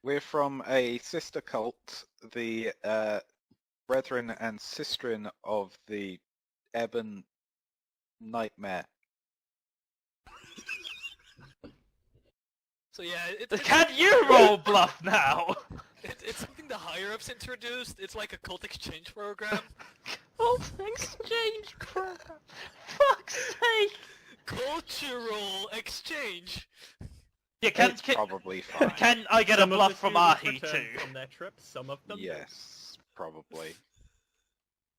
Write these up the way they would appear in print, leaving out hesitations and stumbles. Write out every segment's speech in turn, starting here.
We're from a sister cult, the brethren and sistren of the Ebon Nightmare. So yeah, Can you roll bluff now? it's something the higher ups introduced. It's like a cult exchange program. Cult exchange program. Fuck's sake. Cultural exchange. Yeah, It's probably fine. can I get Some a of bluff the from students Ahi returned too? from their trip, some of them. Yes, probably.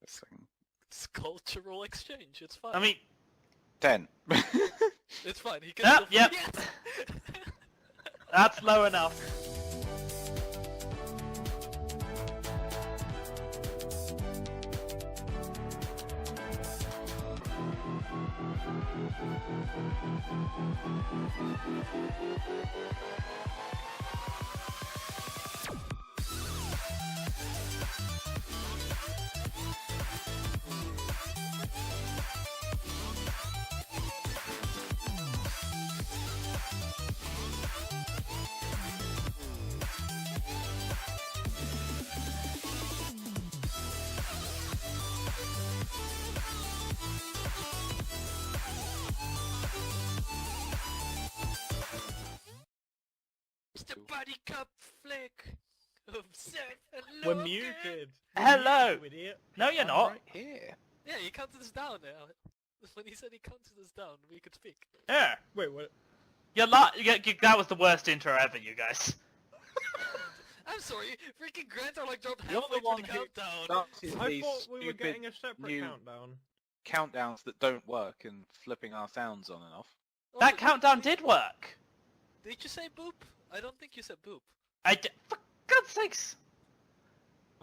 This thing. It's cultural exchange. It's fine. I mean, 10. it's fine. He can. Yep, still yep. Yes! that's low enough. It's the buddy cup flick of Seth and We're Logan. muted. Hello. You idiot. No, you're I'm not. right here. Yeah, he counted us down now. When he said he counted us down, we could speak. Yeah. Wait, what? That was the worst intro ever, you guys. I'm sorry, freaking Grant are like dropped You're halfway the one through the who countdown. started I these thought we were stupid getting a separate new countdown. countdowns that don't work and flipping our sounds on and off. That Also, countdown did work. Did you say boop? I don't think you said boop. For God's sakes.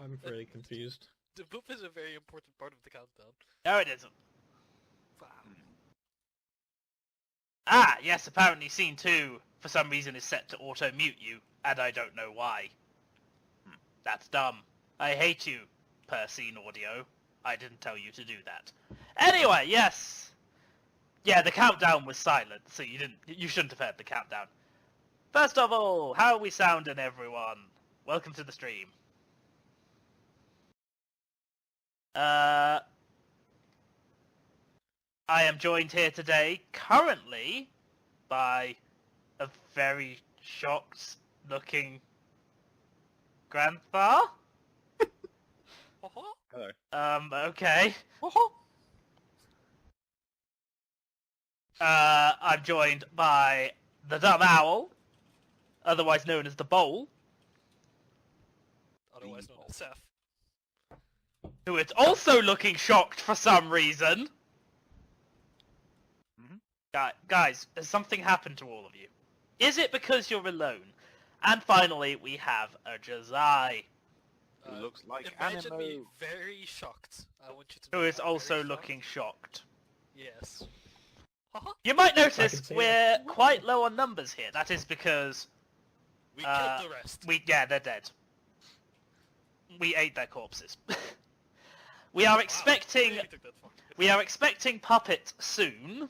I'm really confused. The boop is a very important part of the countdown. No, it isn't. Wow. Ah, yes, apparently scene 2, for some reason, is set to auto-mute you, and I don't know why. That's dumb. I hate you, per scene audio. I didn't tell you to do that. Anyway, yes! Yeah, the countdown was silent, so you shouldn't have heard the countdown. First of all, how are we sounding, everyone? Welcome to the stream. I am joined here today, currently, by a very shocked-looking grandpa. Uh-huh. Hello. Okay. I'm joined by the dumb owl, otherwise known as the bowl, Otherwise known as Seth. who is also looking shocked for some reason. Guys, has something happened to all of you? Is it because you're alone? And finally, we have a Jazai, Who looks like Imagine Animo. me very shocked. I want you to who know is I'm also very shocked. looking shocked. Yes. Haha. You might I notice can see we're quite low on numbers here. That is because We killed the rest. they're dead. We ate their corpses. We are expecting Wow, really took that far. we are expecting Puppet soon.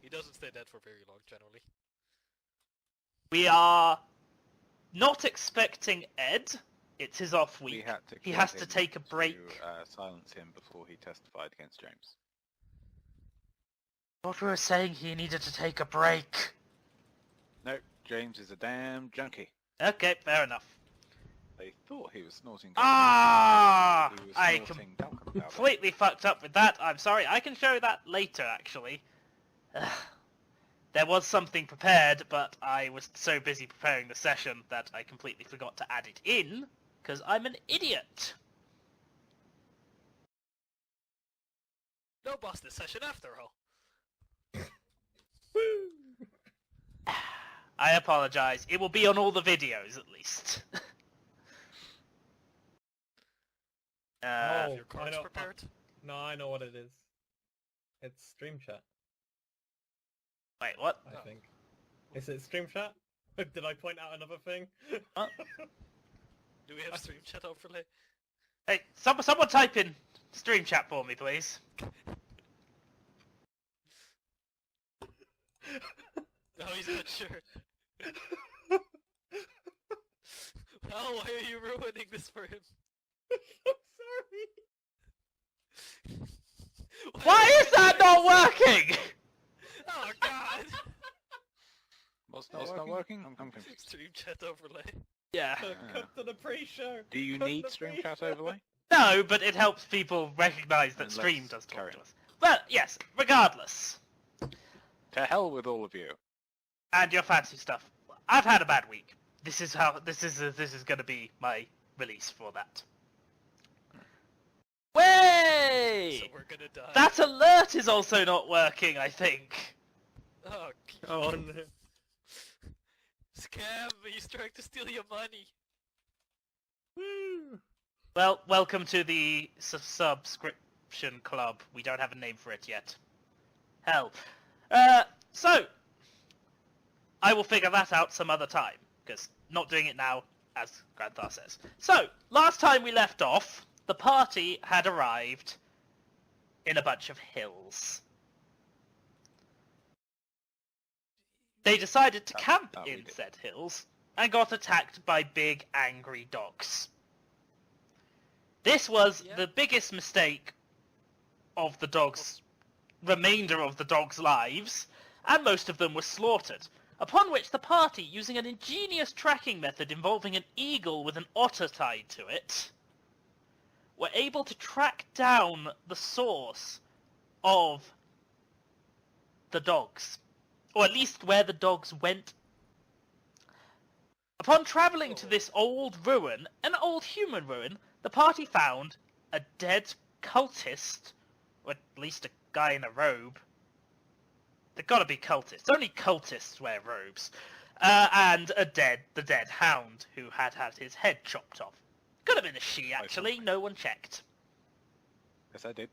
He doesn't stay dead for very long, generally. We are not expecting Ed. It's his off We week. had to He kill has to him take a break. To silence him before he testified against James. What we were saying, he needed to take a break. No, James is a damn junkie. Okay, fair enough. They thought he was snorting. Ah, He was I snorting talcum powder. completely fucked up with that. I'm sorry. I can show that later, actually. There was something prepared, but I was so busy preparing the session that I completely forgot to add it in, because I'm an idiot. No boss this session after all. I apologize. It will be on all the videos, at least. Oh, Your cards I know- prepared? No, I know what it is. It's stream chat, Wait, what? I Oh. think. Is it stream chat? Did I point out another thing? What? Do we have stream chat overlay? Hey, someone type in stream chat for me, please. No, he's not sure. Oh, why are you ruining this for him? I'm sorry. Why is that not working? Oh god! What's not working? I'm confused. Stream chat overlay. Yeah. Cut to the pre-show. Do you Cut need the stream pre-show. chat overlay? No, but it helps people recognize that Then stream let's does talk carry to on. us. But yes, regardless. To hell with all of you. And your fancy stuff. I've had a bad week. This is going to be my release for that. Way! So we're gonna die. That alert is also not working, I think. Oh, Oh no. scam! He's trying to steal your money. Woo. Well, welcome to the subscription club. We don't have a name for it yet. Hell. So, I will figure that out some other time, because not doing it now, as Grandthar says. So, last time we left off, the party had arrived in a bunch of hills. They decided to camp that we in did. said hills, and got attacked by big angry dogs. This was Yeah. the biggest mistake of the dogs' remainder of the dogs' lives, and most of them were slaughtered. Upon which the party, using an ingenious tracking method involving an eagle with an otter tied to it, were able to track down the source of the dogs. Or at least where the dogs went. Upon travelling to this old ruin, an old human ruin, the party found a dead cultist, or at least a guy in a robe. They've got to be cultists. Only cultists wear robes. And the dead hound who had had his head chopped off. Could have been a she, actually. No one checked. Yes, I did.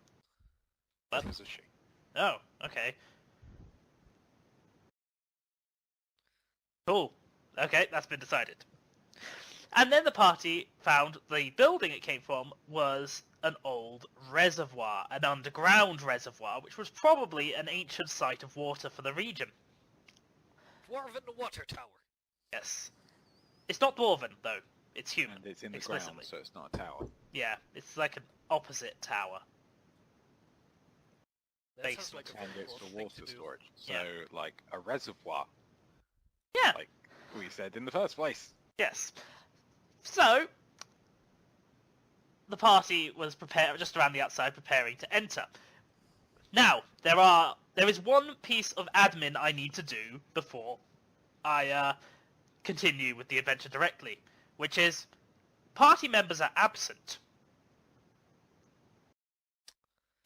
What? It was a she. Oh, okay. Cool. Okay, that's been decided. And then the party found the building it came from was an old reservoir, an underground reservoir, which was probably an ancient site of water for the region. Dwarven water tower. Yes. It's not dwarven, though. It's human. And it's in the explicitly. ground, so it's not a tower. Yeah, it's like an opposite tower. That sounds like Basement. a And very it's cool for thing water to do. storage. So, Yeah. like, a reservoir, Yeah, like we said in the first place. yes. So, the party was just around the outside preparing to enter. Now, there is one piece of admin I need to do before I continue with the adventure directly, which is party members are absent.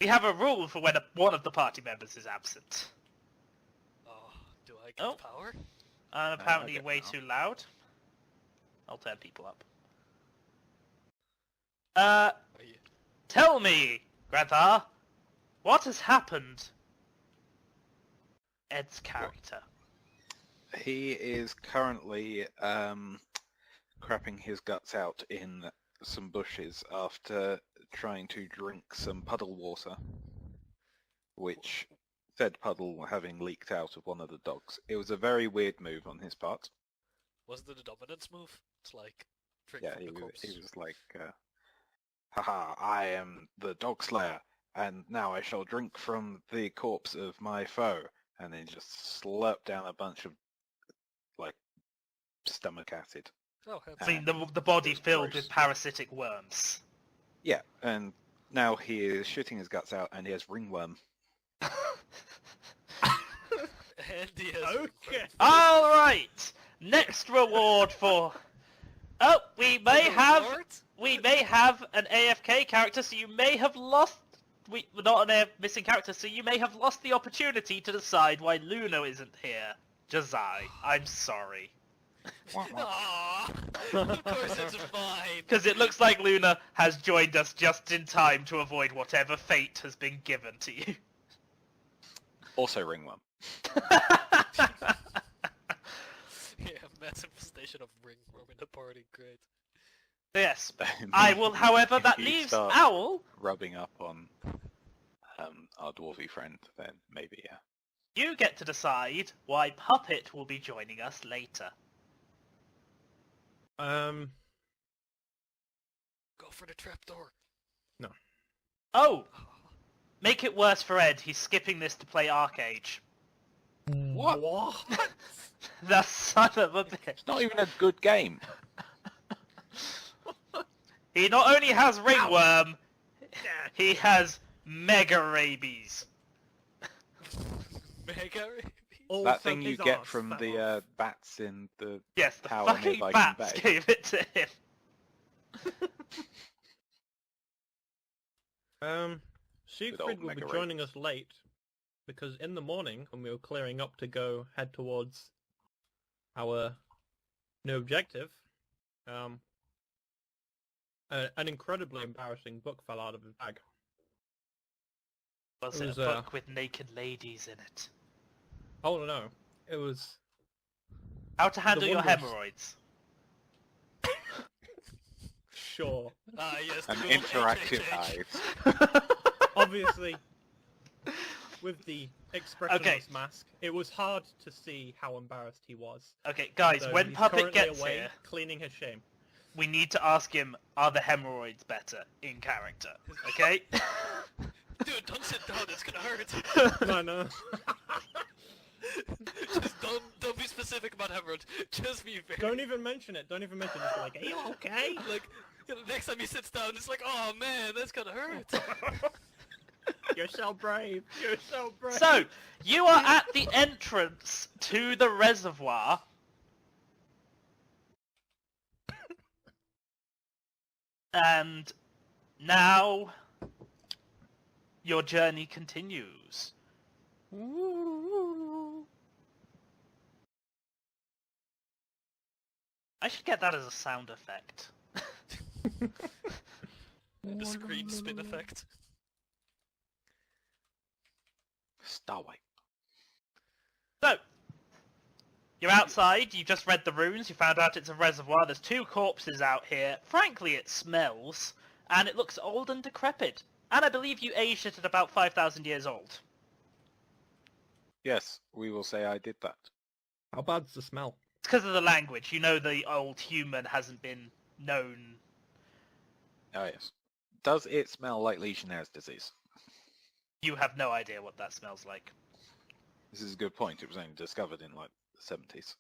We have a rule for when one of the party members is absent. Oh, do I get Oh. the power? I'm apparently get way now. too loud. I'll turn people up. Are you... Tell me, Grandpa, what has happened? Ed's character. He is currently crapping his guts out in some bushes after trying to drink some puddle water, which said puddle having leaked out of one of the dogs. It was a very weird move on his part. Was it the dominance move? It's like drink Yeah, from he the was, corpse. he was like, haha, I am the dog slayer, and now I shall drink from the corpse of my foe. And then just slurped down a bunch of, like, stomach acid. Oh, I mean, And the body it was filled gross. with parasitic worms. Yeah, and now he is shooting his guts out, and he has ringworm. And he has Okay. All right. Next reward for. Oh, we may have an AFK character, so you may have lost. Not an missing character, so you may have lost the opportunity to decide why Luna isn't here. Jazai, I'm sorry. Aww. Of course it's fine. Because it looks like Luna has joined us just in time to avoid whatever fate has been given to you. Also ringworm. Yeah, mass infestation of ringworm in the party, great. Yes. I will, however, that If you leaves start Owl. rubbing up on our dwarfy friend, then maybe, yeah. You get to decide why Puppet will be joining us later. for the trapdoor. Oh! Make it worse for Ed, he's skipping this to play Arcade. What? That son of a bitch. It's not even a good game. He not only has ringworm, he has mega rabies. Mega. Also, That thing you his get arse from fell the off. bats in the Yes, the tower fucking near Viking bats Bay. gave it to him. Good Siegfried old will be mega joining rabies. us late because in the morning when we were clearing up to go head towards our new objective, an incredibly embarrassing book fell out of his bag. Was It it was, a book with naked ladies in it? Oh no, it was How to handle your Wonders. hemorrhoids. sure. Ah, yes. the An good old interactive HHH. hive. Obviously, with the expressionless Okay. mask, it was hard to see how embarrassed he was. Okay, guys, So when he's Puppet currently gets away, here, cleaning his shame. we need to ask him, are the hemorrhoids better in character? Okay? Dude, don't sit down. It's gonna hurt. No. Just don't be specific about hemorrhoids. Just be fair. Don't even mention it. Don't even mention it. Just like, are you okay? Like, next time he sits down, it's like, oh man, that's gonna hurt. You're so brave. You're so brave. So, you are at the entrance to the reservoir. And now your journey continues. I should get that as a sound effect. The screen spin effect. Starlight. So, you're outside, you just read the runes, you found out it's a reservoir, there's 2 corpses out here. Frankly, it smells, and it looks old and decrepit. And I believe you aged it at about 5,000 years old. Yes, we will say I did that. How bad's the smell? It's because of the language. You know the old human hasn't been known. Oh yes. Does it smell like Legionnaire's disease? You have no idea what that smells like. This is a good point. It was only discovered in like the 70s.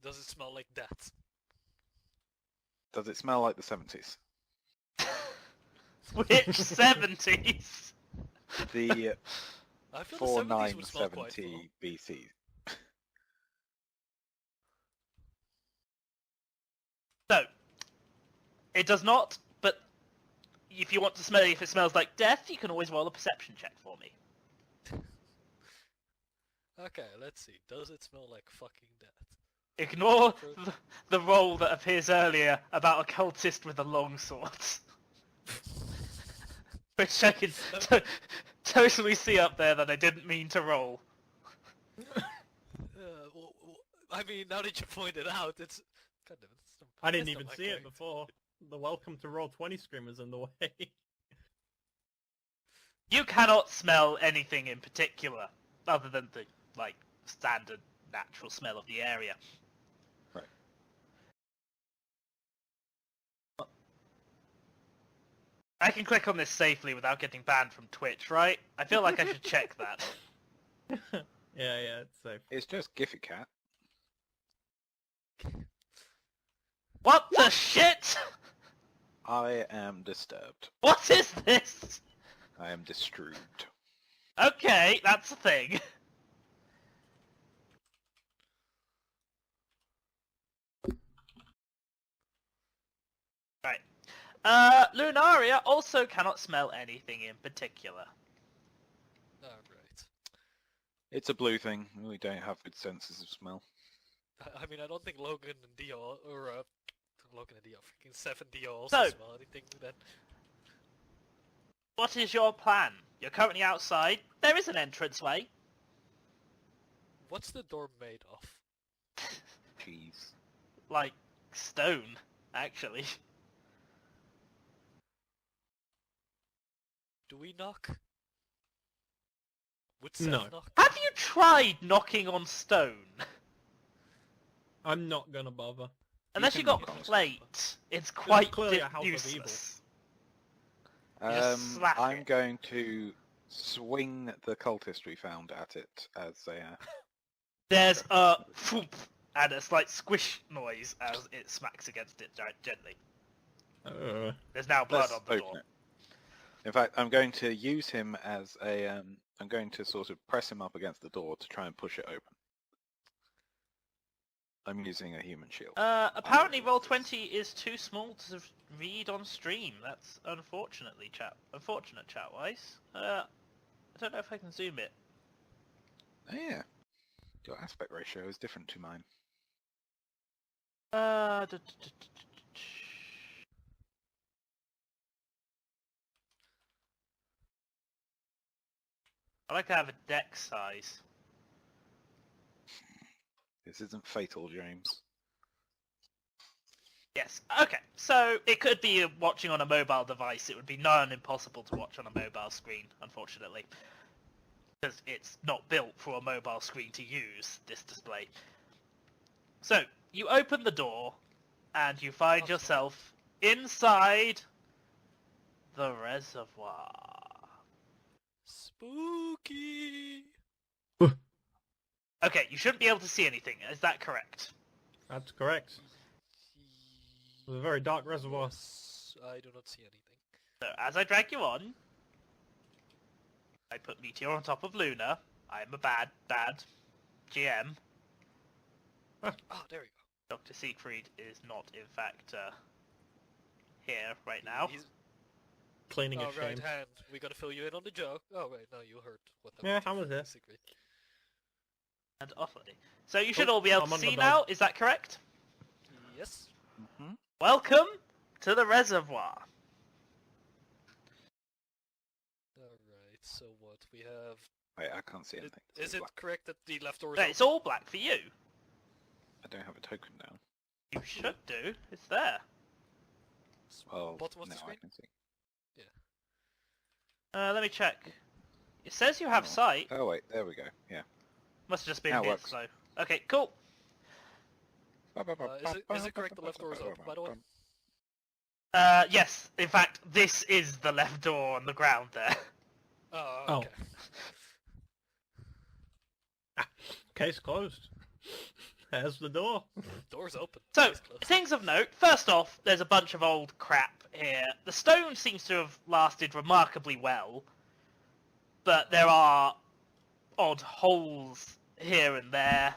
Does it smell like that? Does it smell like the 70s? Which 70s? The I feel the 70s would smell quite 4970 BC. So, it does not, but if you want to smell if it smells like death, you can always roll a perception check for me. Okay, let's see. Does it smell like fucking death? Ignore the roll that appears earlier about a cultist with a long sword. Which I can totally see up there that I didn't mean to roll. I mean, now that you point it out, it's... God damn it, I didn't that's not even my see it character. before. The welcome to Roll20 screen was in the way. You cannot smell anything in particular, other than the, like, standard natural smell of the area. Right. I can click on this safely without getting banned from Twitch, right? I feel like I should check that. yeah, it's safe. It's just Giffy Cat. What the shit? I am disturbed. What is this? I am distraught. Okay, that's a thing. Right. Lunaria also cannot smell anything in particular. Alright. It's a blue thing. We don't have good senses of smell. I mean, I don't think Logan and Dio, or, Logan and Dio, freaking 7 Dio also So- smell anything then. What is your plan? You're currently outside. There is an entranceway. What's the door made of? Jeez. Like, stone, actually. Do we knock? Would No. Seth knock? Have you tried knocking on stone? I'm not gonna bother. Unless you can got knock on stone. plate, it's quite clearly a house of evil. useless. just slap I'm it. going to swing the cultist we found at it as a... There's a thump and a slight squish noise as it smacks against it gently. There's now blood Let's on the open door. it. In fact, I'm going to use him as a... I'm going to sort of press him up against the door to try and push it open. I'm using a human shield. Apparently Roll20 is too small to read on stream. That's unfortunate chat-wise. I don't know if I can zoom it. Oh, yeah. Your aspect ratio is different to mine. I like to have a deck size. This isn't fatal, James. Yes. Okay. So it could be watching on a mobile device. It would be nigh on impossible to watch on a mobile screen, unfortunately, because it's not built for a mobile screen to use this display. So you open the door, and you find yourself inside the reservoir. Spooky. Okay, you shouldn't be able to see anything. Is that correct? That's correct. It was a very dark reservoir. Yes, I do not see anything. So as I drag you on, I put Meteor on top of Luna. I am a bad GM. Oh, there we go. Dr. Siegfried is not, in fact, here right now. He's... Cleaning Oh, a right shame. hand. We gotta fill you in on the joke. Oh, wait, no, you heard what the Yeah, I was here. secret. And off with it. So you should all be able I'm to on the see dog. now, is that correct? Yes. Mm-hmm. Welcome to the reservoir. Alright, so what? We have... Wait, I can't see anything. Is it correct that the left door is Right, it's open? all black for you. I don't have a token down. You should do. It's there. Well, Bottom of the now screen? I can see. Let me check. It says you have Oh. sight. Oh wait, there we go. Yeah. Must have just been Now it his, works. so... Okay, cool. Is it correct the left door is open, by the way? Yes. In fact, this is the left door on the ground there. Oh, Oh. okay. Case closed. There's the door. Door's open. So, Door's closed. things of note. First off, there's a bunch of old crap here. The stone seems to have lasted remarkably well, but there are odd holes here and there.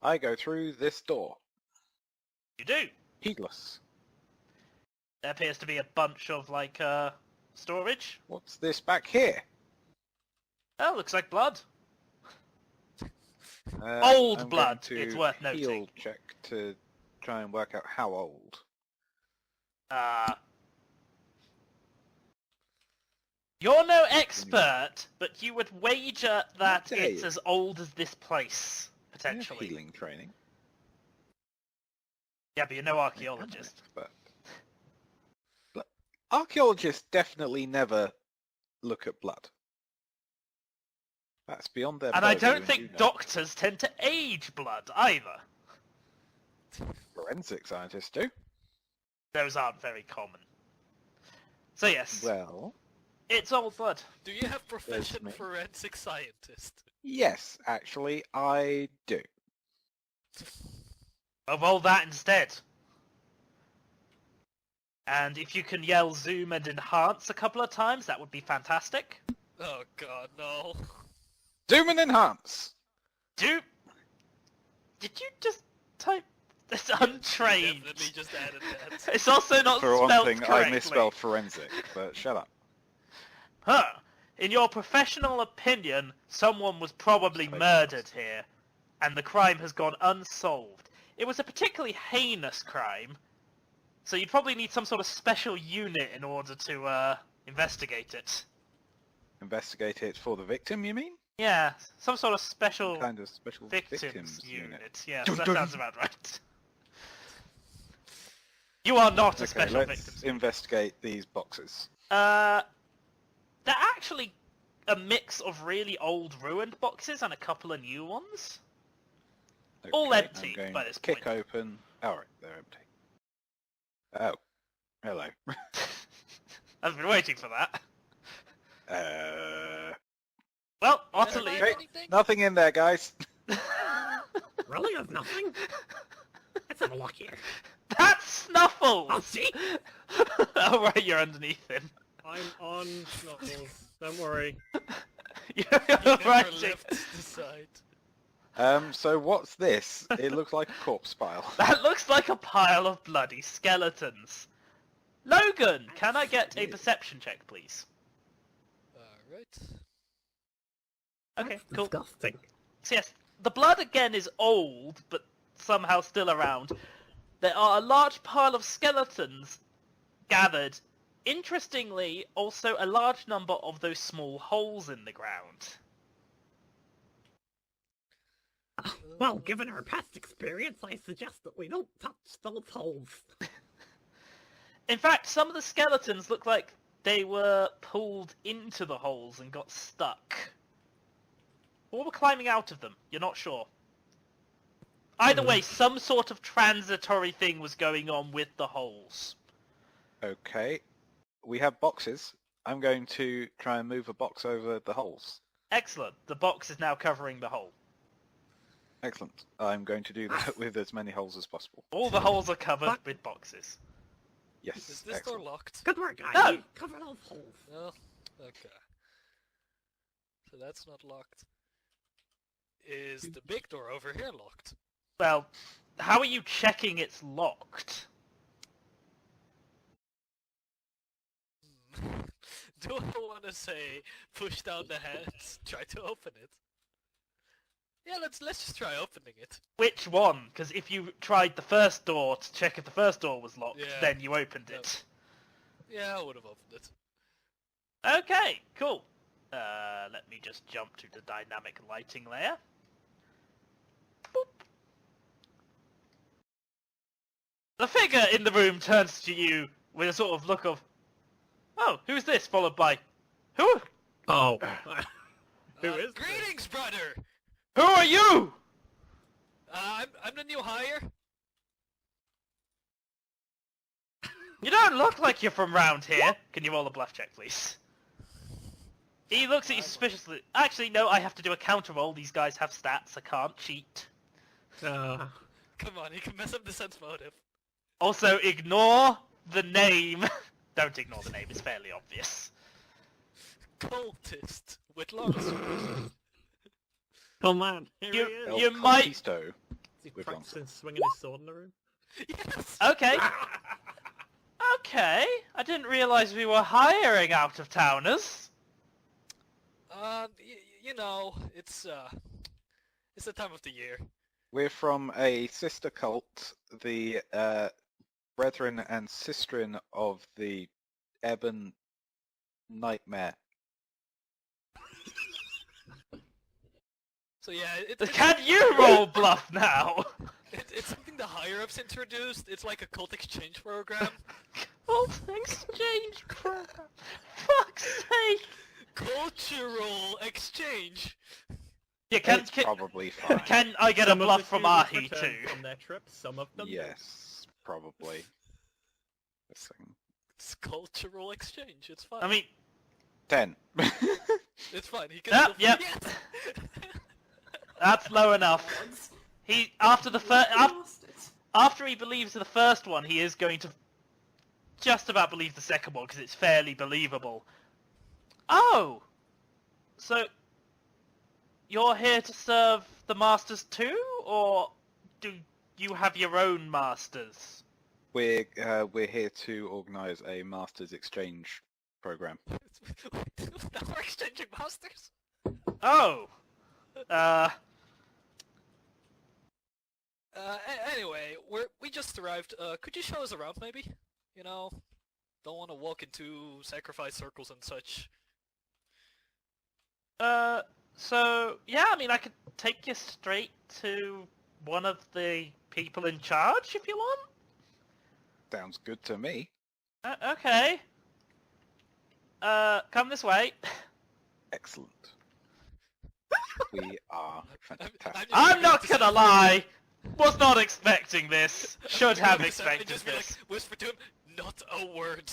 I go through this door. You do. Heedless. There appears to be a bunch of, like, storage. What's this back here? Oh, looks like blood. I'm Old going blood, to it's worth heal noting. check to try and work out how old. You're no expert, but you would wager that dare it's you. as old as this place, I have potentially. healing training. Yeah, but you're no I'm an archaeologist. expert. But archaeologists definitely never look at blood. That's beyond their And I purview, don't think you know. doctors tend to age blood either. Forensic scientists do. Those aren't very common. So yes, Well, it's old blood. Do you have profession me. forensic scientist? yes, actually, I do. I'll roll that instead. And if you can yell zoom and enhance a couple of times, that would be fantastic. Oh god, no. Zoom and enhance! Did you just type this untrained? Definitely just added that. It's also not For one spelled thing, correctly. I misspelled forensic, but shut up. Huh. In your professional opinion, someone was probably Type murdered here, and the crime has gone unsolved. It was a particularly heinous crime, so you'd probably need some sort of special unit in order to investigate it. Investigate it for the victim, you mean? Yeah, some sort of special Kind of special victims unit. unit. Yes, Dun, that dun. sounds about right. You are not a Okay, special let's victims. investigate these boxes. They're actually a mix of really old ruined boxes and a couple of new ones. All Okay, empty I'm going by this to kick point. open Alright, they're empty. Oh. Hello. I've been waiting for that. Well, Did I utterly. find Okay. anything? Nothing in there, guys. Really? There's nothing? Let's have a look here. That's Snuffles! Oh, see? Oh, right, you're underneath him. I'm on Snuffles. Don't worry. You're You never right. left the side. So what's this? It looks like a corpse pile. That looks like a pile of bloody skeletons. Logan, can I get a perception check, please? Alright. Okay, cool. Disgusting. So yes, the blood again is old, but somehow still around. There are a large pile of skeletons gathered. Interestingly, also a large number of those small holes in the ground. Well, given our past experience, I suggest that we don't touch those holes. In fact, some of the skeletons look like they were pulled into the holes and got stuck. Or were climbing out of them, you're not sure. Either way, some sort of transitory thing was going on with the holes. Okay. We have boxes. I'm going to try and move a box over the holes. Excellent. The box is now covering the hole. Excellent. I'm going to do that with as many holes as possible. All the holes are covered with boxes. Yes, Is this excellent. door locked? Good work, guys. No. You covered those holes. No? Okay. So that's not locked. Is the big door over here locked? Well, how are you checking it's locked? Do I want to say push down the hands, try to open it? Yeah, let's just try opening it. Which one? Because if you tried the first door to check if the first door was locked, Yeah. then you opened it. Yeah, I would have opened it. Okay, cool. Let me just jump to the dynamic lighting layer. Boop. The figure in the room turns to you with a sort of look of, "Oh, who's this?" Followed by, "Who? Oh. Who is this? Greetings, brother! Who are you?" I'm the new hire. You don't look like you're from round here. Can you roll a bluff check, please? He looks at you suspiciously. Actually, no, I have to do a counter roll. These guys have stats. I can't cheat. Come on, you can mess up the sense motive. Also, ignore the name. Don't ignore the name. It's fairly obvious. Cultist with long swords. Come on. Here You- he is. El You might- Conquisto Is he with long practicing swinging his sword in the room? Yes! Okay. Okay. I didn't realise we were hiring out-of-towners. You know, it's the time of the year. We're from a sister cult, the brethren and sistren of the Ebon Nightmare. So yeah, Can you roll bluff now? it's something the higher-ups introduced. It's like a cult exchange program. Cult exchange program. Fuck's sake. Cultural exchange. Yeah, It's probably fine. can I get Some a of bluff the from students Ahi returned too? from their trip, some of them. Yes, probably. This thing. It's cultural exchange. It's fine. I mean, 10. it's fine. He can. Yep, still- yep. Yes! that's low enough. He after the first after he believes the first one, he is going to just about believe the second one because it's fairly believable. Oh, so you're here to serve the masters too, or do you have your own masters? We're here to organise a masters exchange program. Now we're exchanging masters. Oh, Anyway, we just arrived. Could you show us around, maybe? You know, don't want to walk into sacrifice circles and such. so yeah, I mean, I could take you straight to one of the people in charge if you want. Sounds good to me. Okay. Come this way. Excellent. We are fantastic. I'm not gonna lie. Was not expecting this. Should have expected Just be this. like, whisper to him, not a word.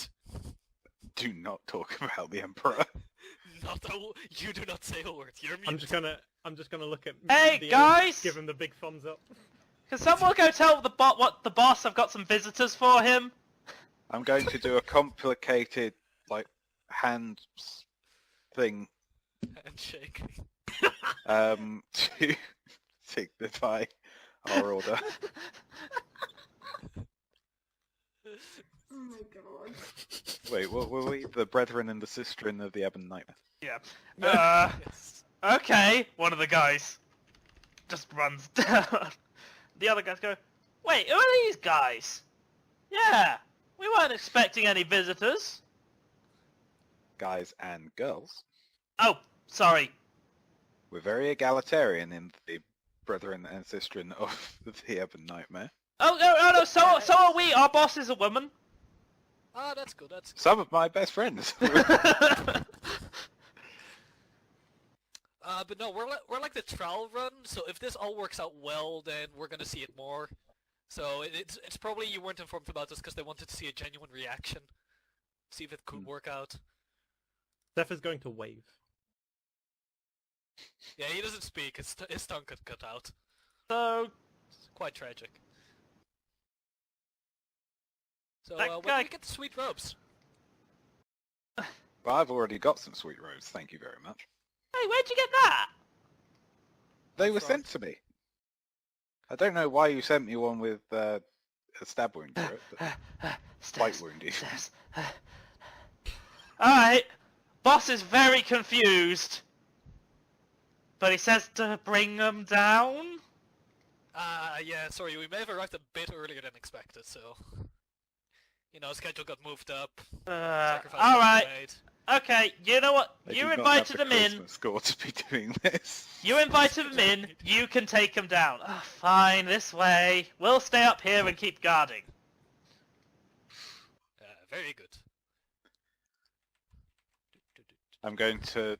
Do not talk about the Emperor. You do not say a word. You're mute. I'm just gonna look at Hey, the guys! give him the big thumbs up. Can someone go tell the boss I've got some visitors for him? I'm going to do a complicated, like, hand thing Handshake. to signify our order. Oh my god. Wait, what were we? The brethren and the sisterin of the Ebon Nightmare. Yeah. Yes. Okay. One of the guys just runs down. The other guys go, wait, who are these guys? Yeah, we weren't expecting any visitors. Guys and girls. Oh, sorry. We're very egalitarian in the brethren and sisterin of the Ebon Nightmare. Oh, no, so are we. Our boss is a woman. Ah, that's good, that's good. Some of my best friends. But no, we're like the trial run, so if this all works out well, then we're gonna see it more. So it's probably you weren't informed about this because they wanted to see a genuine reaction. See if it could work out. Steph is going to wave. Yeah, he doesn't speak, his tongue got cut out. So, It's quite tragic. So, That when do guy- we get the sweet robes? Well, I've already got some sweet robes, thank you very much. hey, where'd you get that? They were Front. sent to me. I don't know why you sent me one with a stab wound through it, but bite wound even. Alright, boss is very confused. But he says to bring them down? Yeah, sorry, we may have arrived a bit earlier than expected, so... You know, schedule got moved up, sacrifices were Alright, made. okay, you know what? I You do not invited have them the in. Christmas score to be doing this. You invited them in, you can take them down. Oh, fine, this way. We'll stay up here and keep guarding. Very good. I'm going to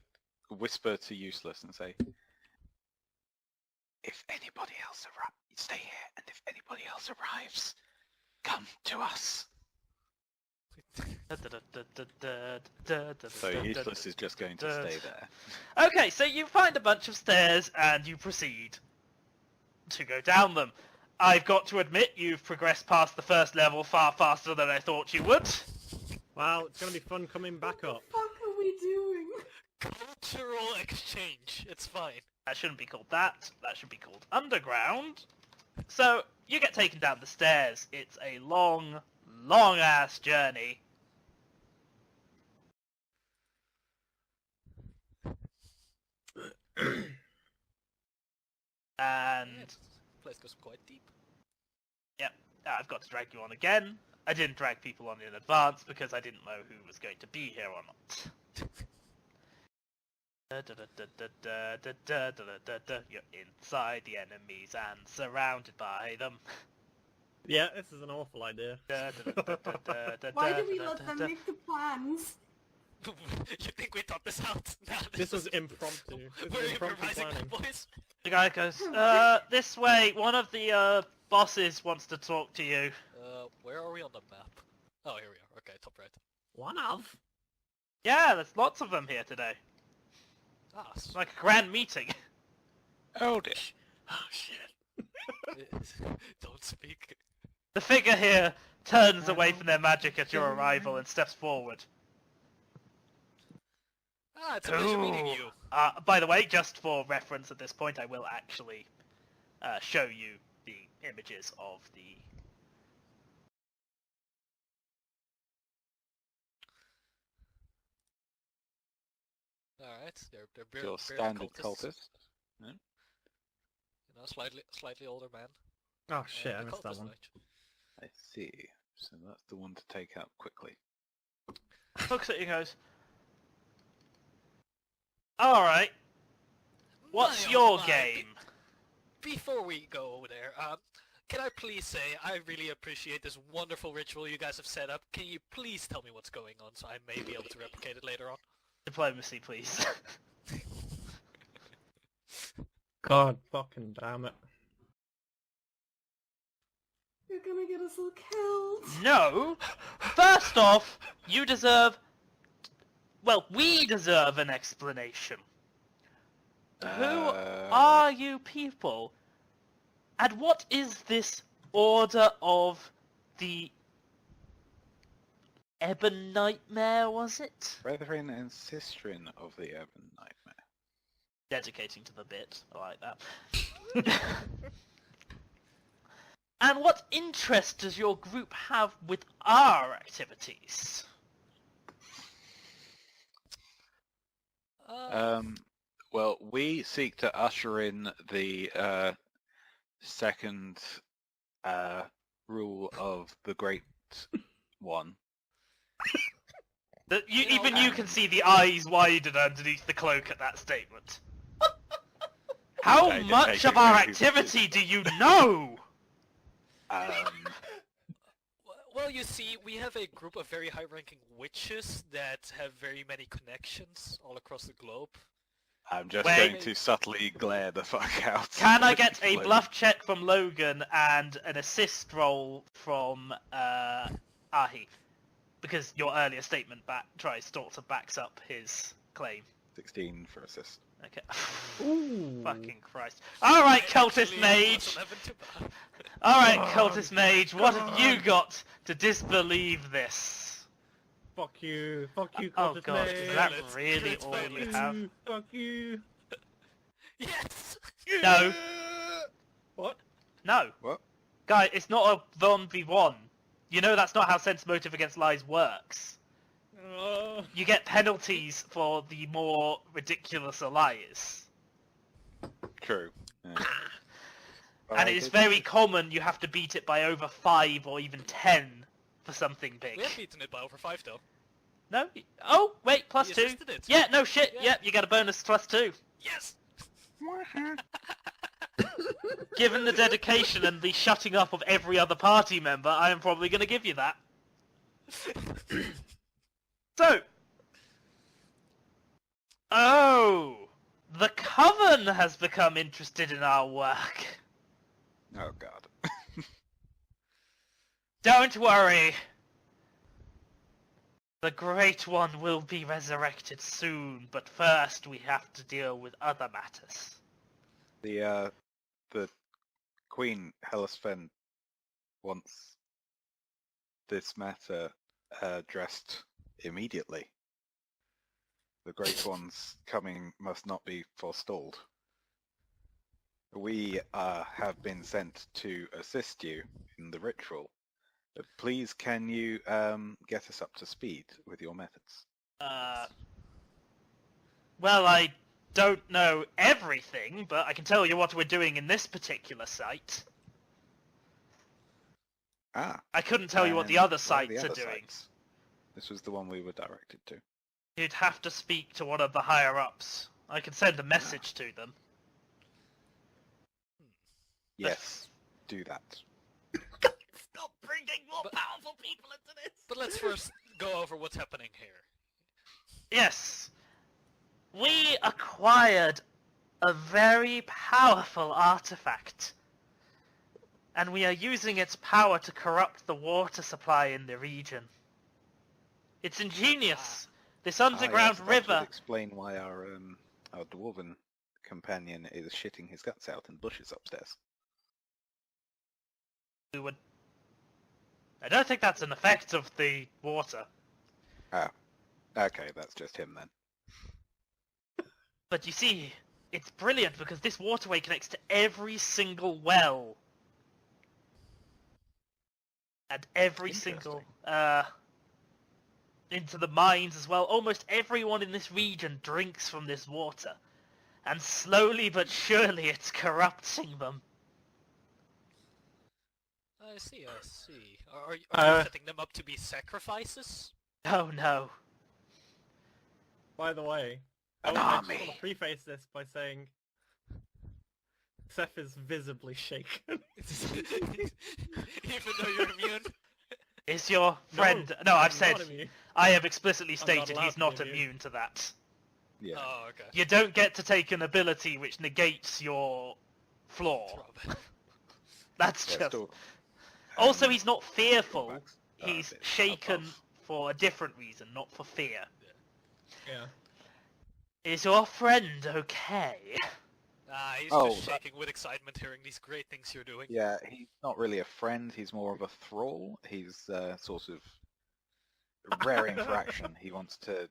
whisper to Useless and say, if anybody else arrives, stay here, and if anybody else arrives, come to us. So Useless is just going to stay there. Okay, so you find a bunch of stairs and you proceed to go down them. I've got to admit you've progressed past the first level far faster than I thought you would. Wow, it's gonna be fun coming back up. What the fuck are we doing? Cultural exchange, it's fine. That shouldn't be called that. That should be called underground. So, you get taken down the stairs. It's a long, long-ass journey. And, Place goes quite deep. yep, I've got to drag you on again. I didn't drag people on in advance because I didn't know who was going to be here or not. You're inside the enemies and surrounded by them. Yeah, this is an awful idea. Why did we let them make the plans? You think we thought this out? Nah, This was is- impromptu. This We're was impromptu improvising, planning. boys. The guy goes, this way, one of the bosses wants to talk to you. Where are we on the map? Oh, here we are. Okay, top right. One of? Yeah, there's lots of them here today. Ah, It's like a grand meeting. Hold it. Oh shit. don't speak. The figure here turns away from their magic at your arrival and steps forward. Ah, it's a pleasure meeting you. By the way, just for reference at this point, I will actually show you the images of the... Alright, they're Your barely standard cultists. cultist. You know, slightly older man. Oh shit, I The missed that cultist one. knight. I see. So that's the one to take out quickly. Looks at you and goes, alright, what's My, oh your my, game? Before we go over there, can I please say I really appreciate this wonderful ritual you guys have set up. Can you please tell me what's going on so I may be able to replicate it later on? Diplomacy, please. God fucking damn it. You're gonna get us all killed. No! First off, you deserve... Well, we deserve an explanation. Who are you people? And what is this order of the... Ebon Nightmare, was it? Brethren and Sistren of the Ebon Nightmare. Dedicating to the bit. I like that. And what interest does your group have with our activities? Well, we seek to usher in the second rule of the Great One. Even you can see the eyes widen underneath the cloak at that statement. How much of our activity do you know? Well, you see, we have a group of very high-ranking witches that have very many connections all across the globe. I'm just going to subtly glare the fuck out. Can I get a bluff check from Logan and an assist roll from Ahi? Because your earlier statement sort of backs up his claim. 16 for assist. Okay. Ooh. Fucking Christ. Alright, Cultist Mage! Alright, Cultist Mage, what have you got to disbelieve this? Fuck you, Cultist Oh god, Mage. is that really all you have? Fuck you. Yes! No. What? No. What? Guy, it's not a 1v1. You know that's not how sense motive against lies works. You get penalties for the more ridiculous lies. True. Yeah. And it is very common you have to beat it by over 5 or even 10 for something big. We have beaten it by over 5 though. No? Oh, wait, plus You 2. assisted it. Yeah, no shit, Yeah. yep, you get a bonus plus 2. Yes! Given the dedication and the shutting up of every other party member, I am probably going to give you that. So. Oh! The Coven has become interested in our work. Oh god. Don't worry. The Great One will be resurrected soon, but first we have to deal with other matters. The Queen Hellasfen wants this matter addressed immediately. The Great One's coming must not be forestalled. We have been sent to assist you in the ritual. Please, can you get us up to speed with your methods? Well, I don't know everything, but I can tell you what we're doing in this particular site. Ah. I couldn't tell you what the and other what sites the are other doing. sites? This was the one we were directed to. You'd have to speak to one of the higher-ups. I can send a message to them. Yes, do that. Stop bringing more powerful people into this! But let's first go over what's happening here. Yes. We acquired a very powerful artifact. And we are using its power to corrupt the water supply in the region. It's ingenious. This underground That river... would explain why our dwarven companion is shitting his guts out in bushes upstairs. I don't think that's an effect of the water. Oh. Okay, that's just him then. But you see, it's brilliant because this waterway connects to every single well. And every single... into the mines as well. Almost everyone in this region drinks from this water. And slowly but surely it's corrupting them. I see. Are you setting them up to be sacrifices? Oh no. By the way, An I army. just want to preface this by saying Seth is visibly shaken. Even though you're immune? Is your friend... No, I've I'm said... not immune. I have explicitly I'm not stated allowed he's to not be immune. immune to that. Yeah. Oh, okay. You don't get to take an ability which negates your flaw. Rob. That's Yeah, just... still, Also, he's not fearful. drawbacks are a He's bit shaken above. for a different reason, not for fear. Yeah. Is your friend okay? He's Oh, just shaking with excitement hearing these great things you're doing. Yeah, he's not really a friend. He's more of a thrall. He's sort of raring for action. He wants to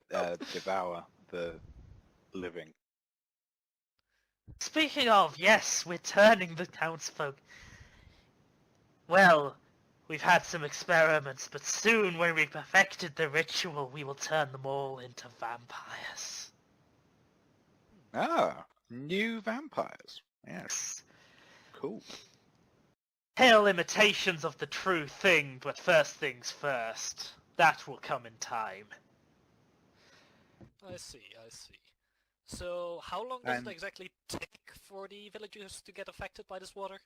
devour the living. Speaking of, yes, we're turning the townsfolk. Well, we've had some experiments, but soon when we've perfected the ritual, we will turn them all into vampires. Ah, new vampires. Yes, cool. Pale imitations of the true thing, but first things first. That will come in time. I see. So, how long does And- it exactly take for the villagers to get affected by this water?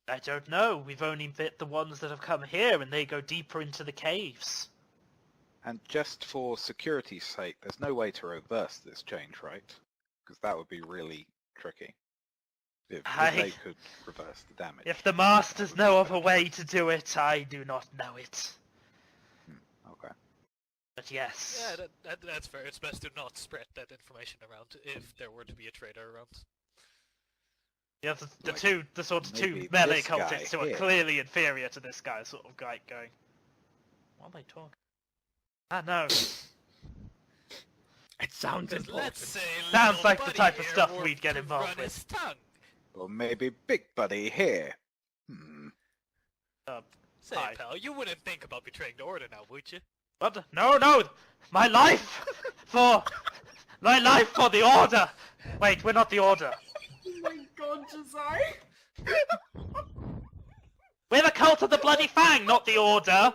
I don't know, we've only bit the ones that have come here, and they go deeper into the caves. And just for security's sake, there's no way to reverse this change, right? Because that would be really tricky. If they could reverse the damage. If the masters know of a way to do it, I do not know it. Okay. But yes. Yeah, that's fair. It's best to not spread that information around if there were to be a traitor around. Yeah, the Like, sort of maybe two melee this guy cultists who are here. clearly inferior to this guy, sort of guy going, what am I talking? Ah, no. It sounds Because important. let's say Sounds little like the buddy type of here stuff were we'd get to involved run with. his tongue. Or maybe Big Buddy here. Say, Hi. pal, you wouldn't think about betraying the order now, would you? What? No! My life! My life for the order! Wait, we're not the order. Oh my god, Josiah! We're the cult of the Bloody Fang, not the order!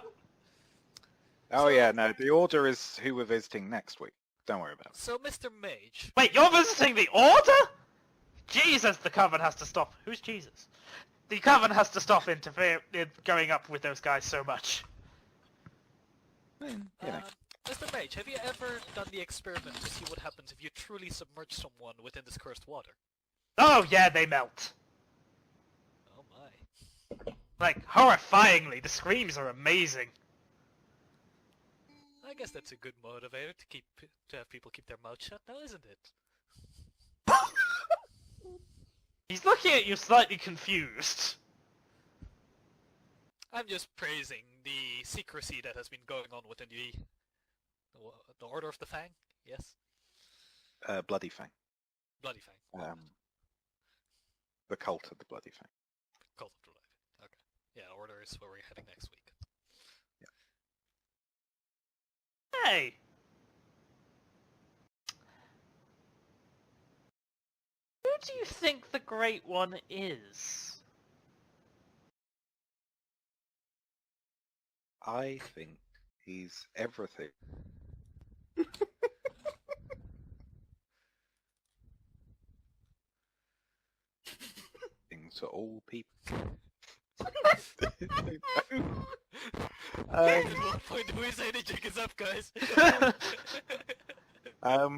Oh yeah, no, the Order is who we're visiting next week. Don't worry about it. So, Mr. Mage, Wait, you're visiting the order? Jesus, the Coven has to stop. Who's Jesus? The Coven has to stop going up with those guys so much. You know. Mr. Mage, have you ever done the experiment to see what happens if you truly submerge someone within this cursed water? Oh yeah, they melt. Oh my. Like, horrifyingly, the screams are amazing. I guess that's a good motivator to have people keep their mouth shut now, isn't it? He's looking at you slightly confused. I'm just praising the secrecy that has been going on within the Order of the Fang. Yes, Bloody Fang. Bloody Fang. The cult of the Bloody Fang. Cult of the Bloody Fang. Okay. Yeah, Order is where we're heading next week. Hey! Who do you think the Great One is? I think he's everything. To all people. At what point do we say the jig is up, guys? I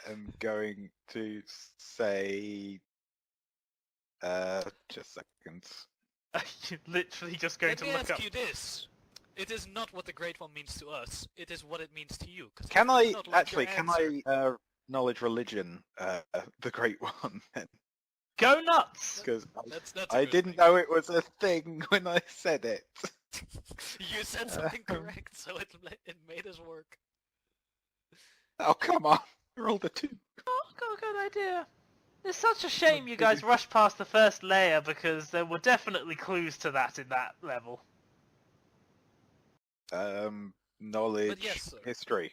am going to say just seconds. You're literally just going Let to me look ask up. you this. It is not what the Great One means to us. It is what it means to you. 'Cause Can if I it's not like your actually? Can answer- I knowledge religion? The Great One. Go nuts! Because That's a I good didn't thing. know it was a thing when I said it. You said something correct, so it made us work. Oh come on! Roll the 2. Oh, got a good idea. It's such a shame you guys rushed past the first layer because there were definitely clues to that in that level. Knowledge, yes, sir. history.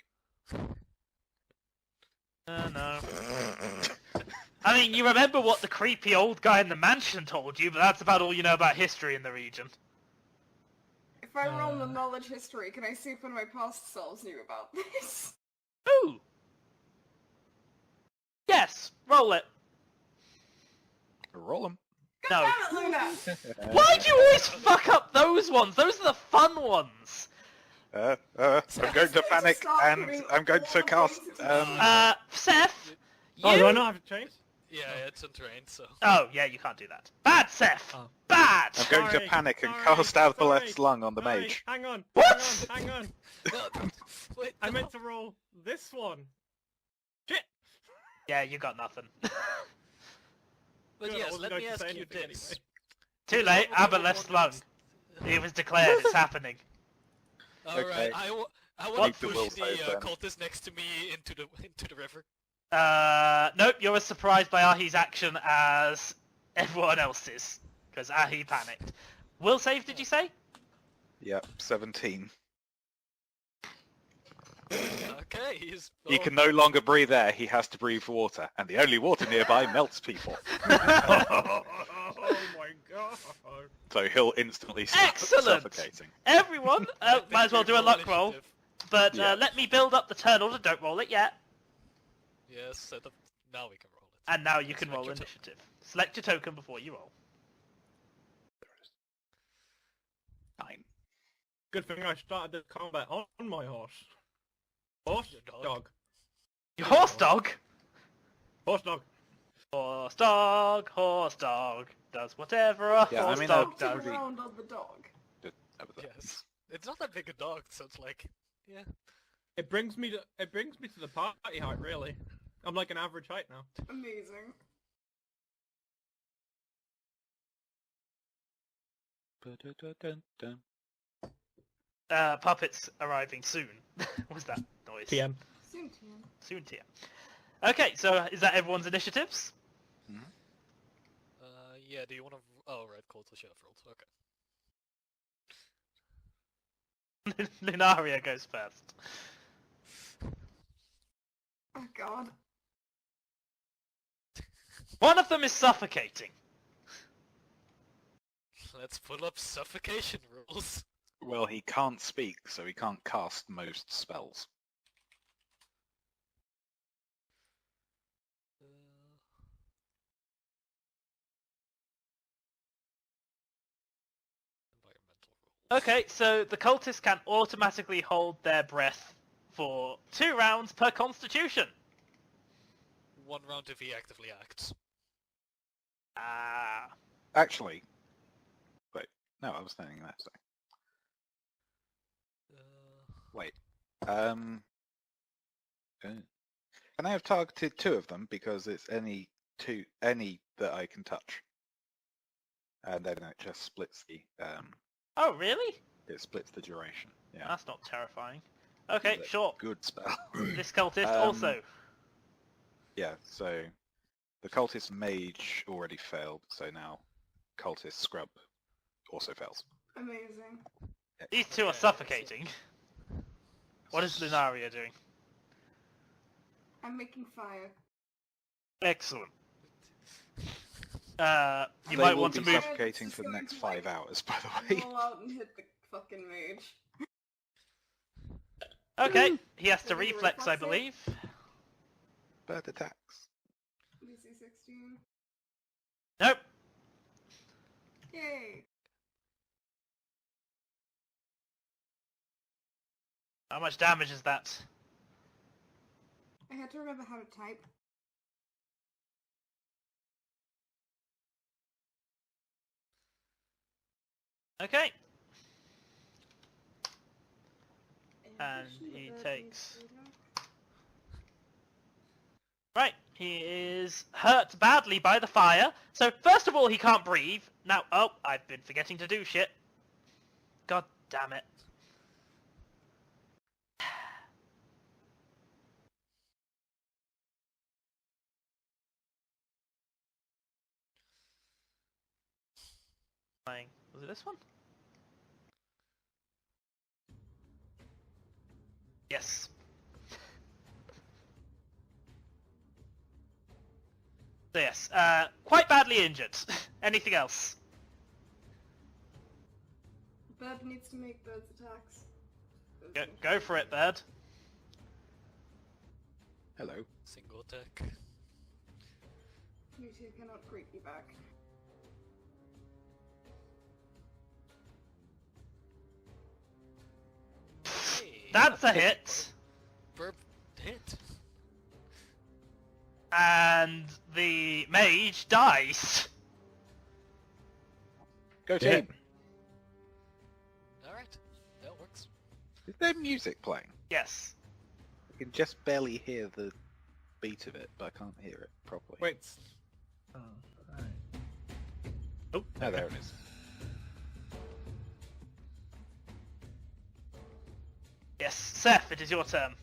No. I mean, you remember what the creepy old guy in the mansion told you, but that's about all you know about history in the region. If I roll the knowledge history, can I see if one of my past selves knew about this? Ooh! Yes, roll it. Roll them. No. Damn it, Luna! Why do you always fuck up those ones? Those are the fun ones. I'm going to panic and I'm going to cast. Seth, Oh, you... do I not have a choice? Yeah, it's in terrain, so... Oh, yeah, you can't do that. Bad, Seth! Oh. Bad! I'm going to Sorry, panic and sorry, cast Outbreak sorry, Lung on the sorry, mage. Hang on. What? Hang on. No, wait, I no. meant to roll this one. Shit. Yeah, you got nothing. But Good, I yes, wasn't let going me to ask say you anything this. anyway. Too late, What were the Aboleth Lung. warnings? It was declared, it's happening. Okay. Alright, I want Make to the push will the save then. cultist next to me into the river. Nope, you're as surprised by Ahi's action as everyone else is. Because Ahi panicked. Will save, did you say? Yep, 17. Okay, he's... He can no longer breathe air, he has to breathe water, and the only water nearby melts people. Oh my god. So he'll instantly start Excellent! suffocating. Everyone, I think might as well we do a roll luck roll. initiative. But Yeah. let me build up the turn order, don't roll it yet. Yes, set up. Now we can roll it. And now you can Select roll your token. initiative. Select your token before you roll. 9. Good thing I started the combat on my horse. Horse? Your dog. Dog. Your horse dog? Horse dog. Horse dog, does whatever a Yeah, I horse mean, dog Walked does. around on the dog. Yes. It's not that big a dog, so it's like... Yeah. It brings me to the party height, really. I'm like an average height now. Amazing. Puppets arriving soon. What's that noise? TM. Soon, TM. Soon TM. Okay, so is that everyone's initiatives? Yeah, do you want to... Oh, right, cool, so should have rolled. Okay. Lunaria goes first. Oh god. One of them is suffocating. Let's pull up suffocation rules. Well, he can't speak, so he can't cast most spells. Environmental rules. Okay, so the cultists can automatically hold their breath for 2 rounds per constitution. 1 round if he actively acts. Ah. Actually, wait, no, I was saying that. So. Wait, can I have targeted 2 of them because it's any that I can touch, and then it just splits the Oh, really? it splits the duration. Yeah, That's not terrifying. Okay, That's sure. good spell. This cultist Um, also. Yeah, so the cultist mage already failed, so now cultist scrub also fails. Amazing. These 2 are okay, suffocating. What is Lunaria doing? I'm making fire. Excellent. You They might will want to be move. suffocating for the next 5 hours, by the way. Roll out and hit the fucking mage. Okay, he has to Can we reflex, I reflex it? believe. Bird attacks. DC 16. Nope. Yay! How much damage is that? I had to remember how to type. Okay. And he takes... Right, he is hurt badly by the fire. So first of all, he can't breathe. Now, oh, I've been forgetting to do shit. God damn it. Was it this one? Yes. So yes, quite badly injured. Anything else? Bird needs to make bird's attacks. Go for it, Bird. Hello. Single attack. You 2 cannot greet me back. Hey, That's a hit. Burp hit. And the mage dies. Go Yeah. team! Alright, that works. Is there music playing? Yes. I can just barely hear the beat of it, but I can't hear it properly. Wait. Oh, alright. Oh, Oh, there it is. Yes, Seth, it is your turn.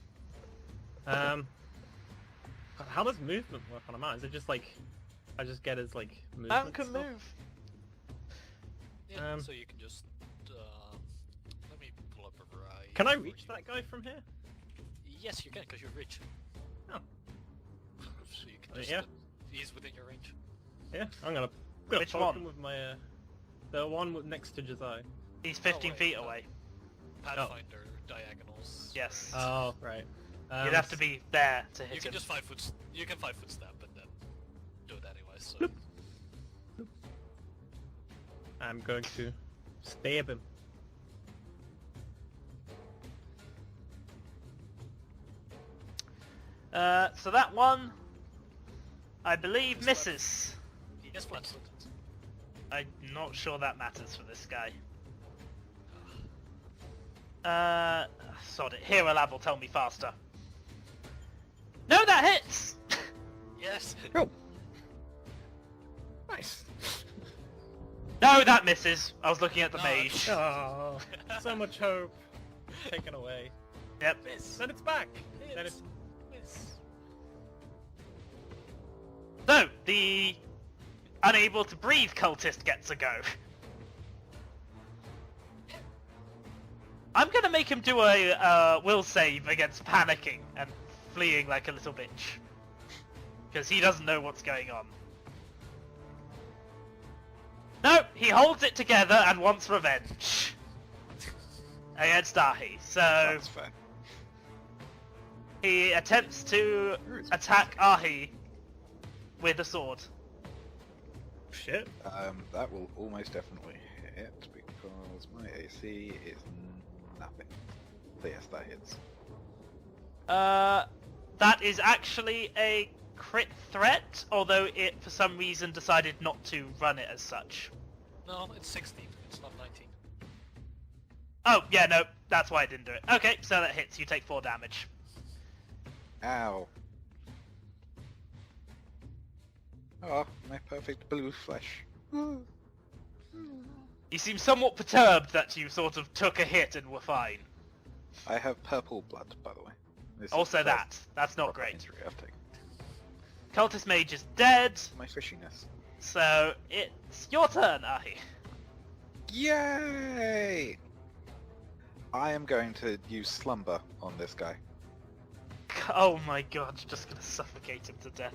How does movement work on a man? Is it just like I just get his like movement? Man can stuff? move. Yeah, Um, so you can just... let me pull up a variety. Can I for reach you. that guy from here? Yes, you can, because you're rich. Oh. So you can just... Yeah. He's within your range. Yeah, I'm gonna Which poke one? him with my the one next to Josiah. He's 15 wait, feet no. away. Pathfinder diagonals. Yes. Oh, right. You'd have to be there to You hit can him. just 5 foot. You can 5 foot step and then do it anyway. So. Bloop. I'm going to stab him. So that one, I believe, misses. Yes, flat-footed. I'm not sure that matters for this guy. Sod it. Hero Lab will tell me faster. No, that hits! Yes. Oh, Nice. No, that misses. I was looking at the No, mage. Oh, so much hope taken away. Yep. Miss. Then it's back. Then it's Miss. So, the unable to breathe cultist gets a go. I'm gonna make him do a will save against panicking and fleeing like a little bitch. Because he doesn't know what's going on. No, he holds it together and wants revenge. Against Dahi. So, that's fair. he attempts to Where is it? attack Ahi with a sword. shit. That will almost definitely hit because my AC is nothing. So yes, that hits. That is actually a crit threat, although it for some reason decided not to run it as such. No, it's 16. It's not 19. Oh, yeah, no, that's why I didn't do it. Okay, so that hits. You take 4 damage. Ow. Oh, my perfect blue flesh. You seem somewhat perturbed that you sort of took a hit and were fine. I have purple blood, by the way. This is Also the that. first That's not proper great. injury I've taken. Cultist Mage is dead, My fishiness. so it's your turn, Ahi. Yay! I am going to use slumber on this guy. Oh my god, you're just gonna suffocate him to death.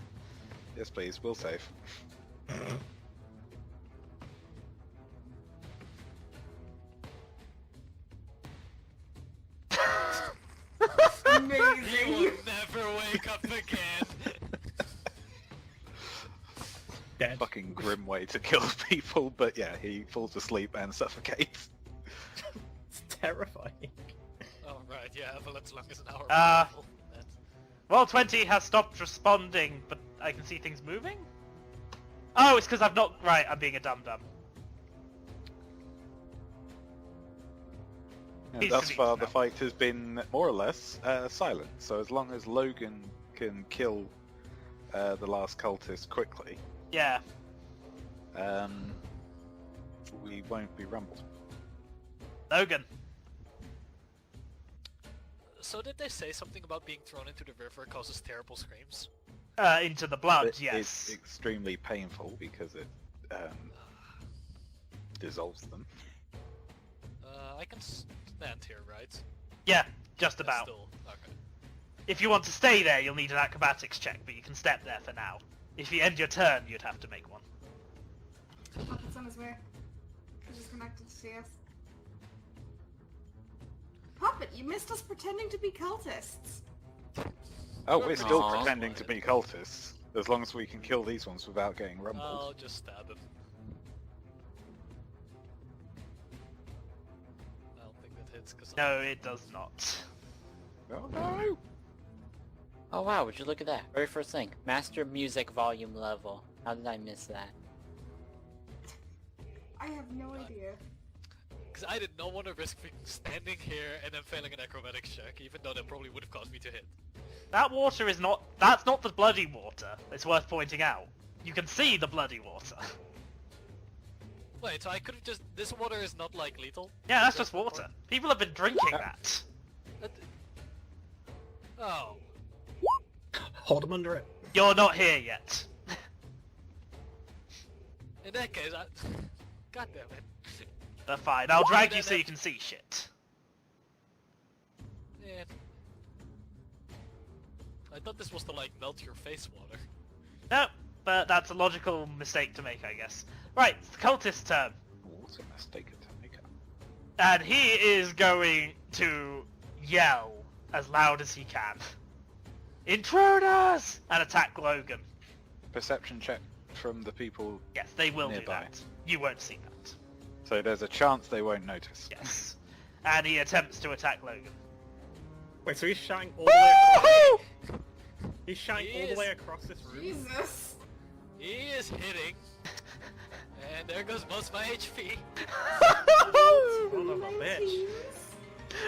Yes, please. We'll save. You Amazing. will never wake up again. Dead. Fucking grim way to kill people, but yeah, he falls asleep and suffocates. It's terrifying. Oh right, yeah, well as long as an hour. Ah. rifle, that's- Roll 20 has stopped responding, but I can see things moving? Oh, it's because I've not... Right, I'm being a dum-dum. And He's thus convinced far, the now. fight has been more or less silent. So as long as Logan can kill the last cultist quickly, Yeah. we won't be rumbled. Logan. So did they say something about being thrown into the river causes terrible screams? Into the blood, It- yes. It's extremely painful because it dissolves them. I can stand here, right? Yeah, just That's about. Still... Okay. If you want to stay there, you'll need an acrobatics check, but you can step there for now. If you end your turn, you'd have to make one. Puppet's on his way. He's just connected to CS. Puppet, you missed us pretending to be cultists. Oh, we're still Aw. pretending to be cultists, as long as we can kill these ones without getting rumbled. I'll just stab him. I don't think that hits because No, it does not. Oh no! Oh wow, would you look at that? Very first thing. Master music volume level. How did I miss that? I have no idea. Because I did not want to risk standing here and then failing an acrobatics check, even though that probably would have caused me to hit. That water is not... That's not the bloody water. It's worth pointing out. You can see the bloody water. Wait, so I could have just... This water is not, like, lethal? Yeah, that's just water. People have been drinking that. Oh. Hold him under it. You're not here yet. In that case, I... God damn it. That's fine. I'll drag you so you can see shit. Yeah. I thought this was to, like, melt your face water. No, but that's a logical mistake to make, I guess. Right, it's the cultist's turn. What's a mistake to make? And he is going to yell as loud as he can. Intruders! And attack Logan. Perception check from the people. Yes, they will do Nearby. that. You won't see that. So there's a chance they won't notice. Yes. And he attempts to attack Logan. Wait, so he's shouting all the way across... He's shouting He all the is- way across this room? Jesus. He is hitting. And there goes most of my HP. Son of a bitch.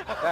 That